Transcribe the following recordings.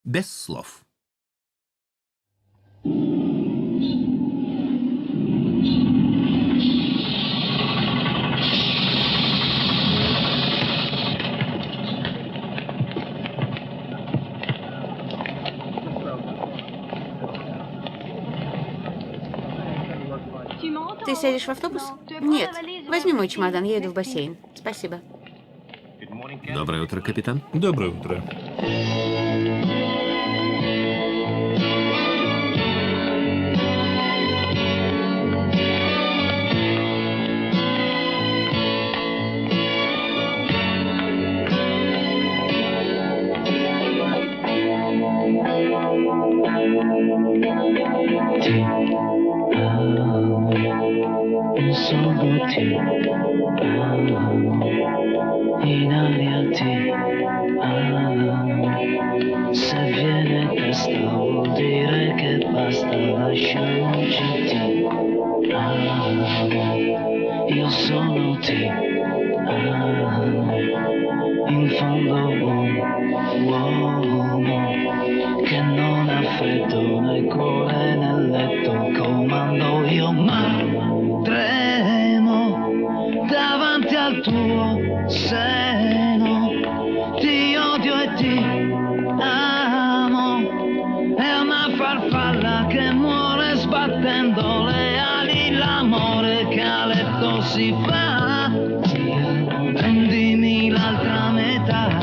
без слов. Ты сядешь в автобус? Нет. Возьми мой чемодан, я иду в бассейн. Спасибо. Доброе утро, капитан. Доброе утро. Solo ti amo, in aria ti amo. Se viene testa vuol dire che basta, lasciamoci ti amo. Io solo ti amo, in fondo uomo che non ha freddo né cuore né letto, comando io ma tremo davanti al tuo seno, ti odio e ti amo, è una farfalla che muore sbattendo le ali, l'amore che a letto si fa, prendimi l'altra metà,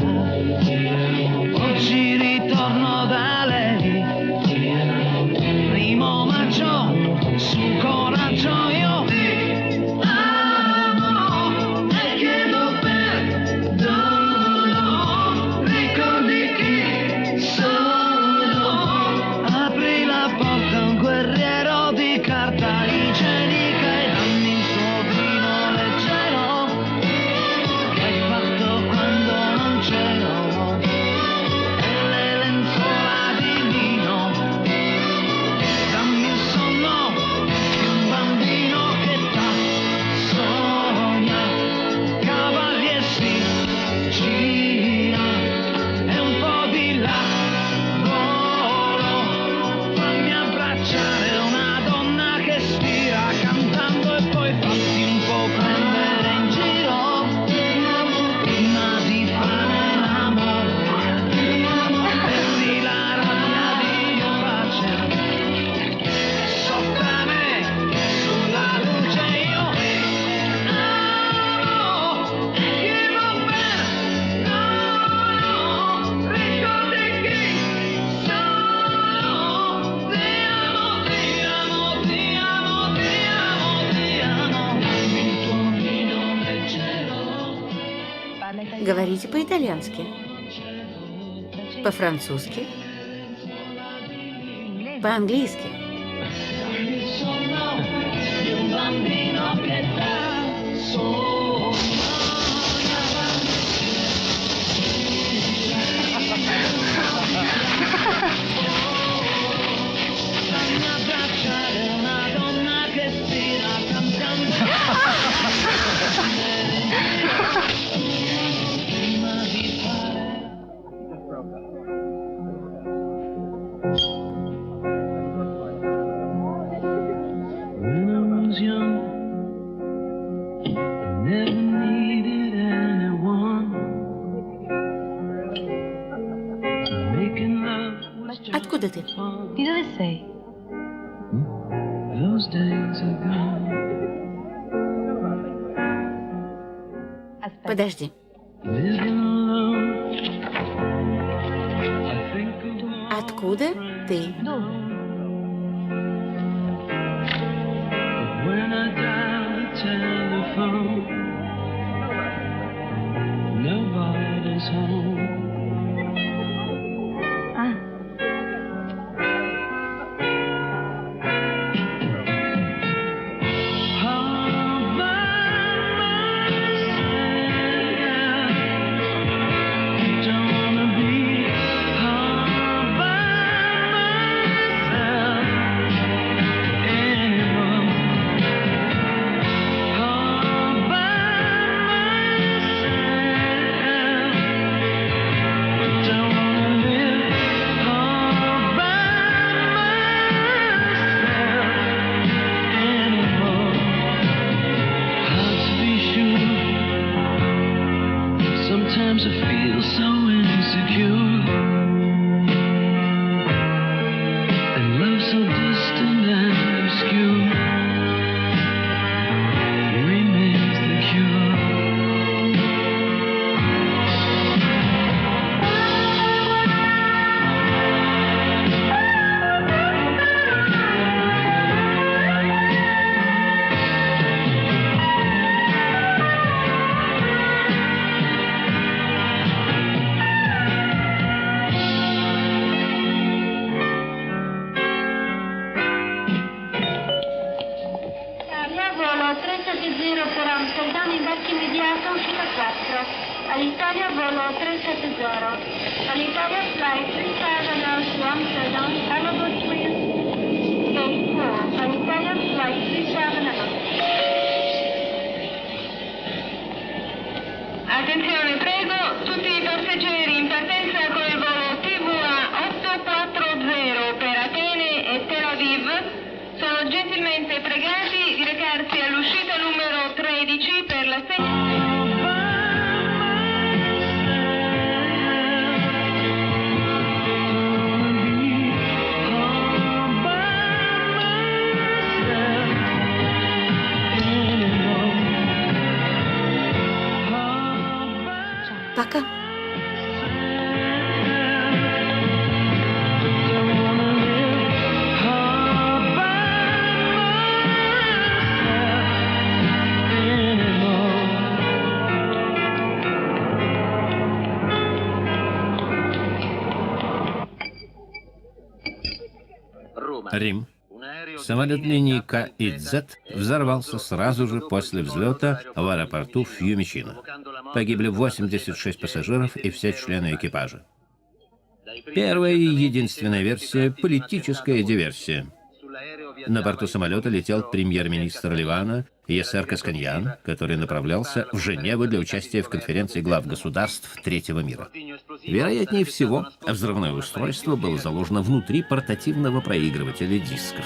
oggi ritorno da lei, primo maggio, su coraggio io Говорите по-итальянски, по-французски, по-английски. Откуда ты? Di dove sei? Подожди. Откуда ты? Dove? When I dial the telephone, nobody's home. Ah, All by myself, don't wanna be all by myself anymore. All by myself. feel so insecure, and love so distant and obscure remains the cure. Volo 370 per Amsterdam, imbarco immediato, uscita 4. All'Italia volo 370. All'Italia flight 3000 to Amsterdam, arrival please. Gate 4. All'Italia flight 370. Attenzione, prego, tutti i passeggeri in partenza con il volo TVA 840 per Atene e Tel Aviv sono gentilmente pregati di recarsi all'uscita numero 13 per la Пока. Рим. Самолет линии К и Z взорвался сразу же после взлета в аэропорту Фьюмичино. Погибли 86 пассажиров и все члены экипажа. Первая и единственная версия – политическая диверсия. На борту самолета летел премьер-министр Ливана Ясер Касканьян, который направлялся в Женеву для участия в конференции глав государств Третьего мира. Вероятнее всего, взрывное устройство было заложено внутри портативного проигрывателя дисков.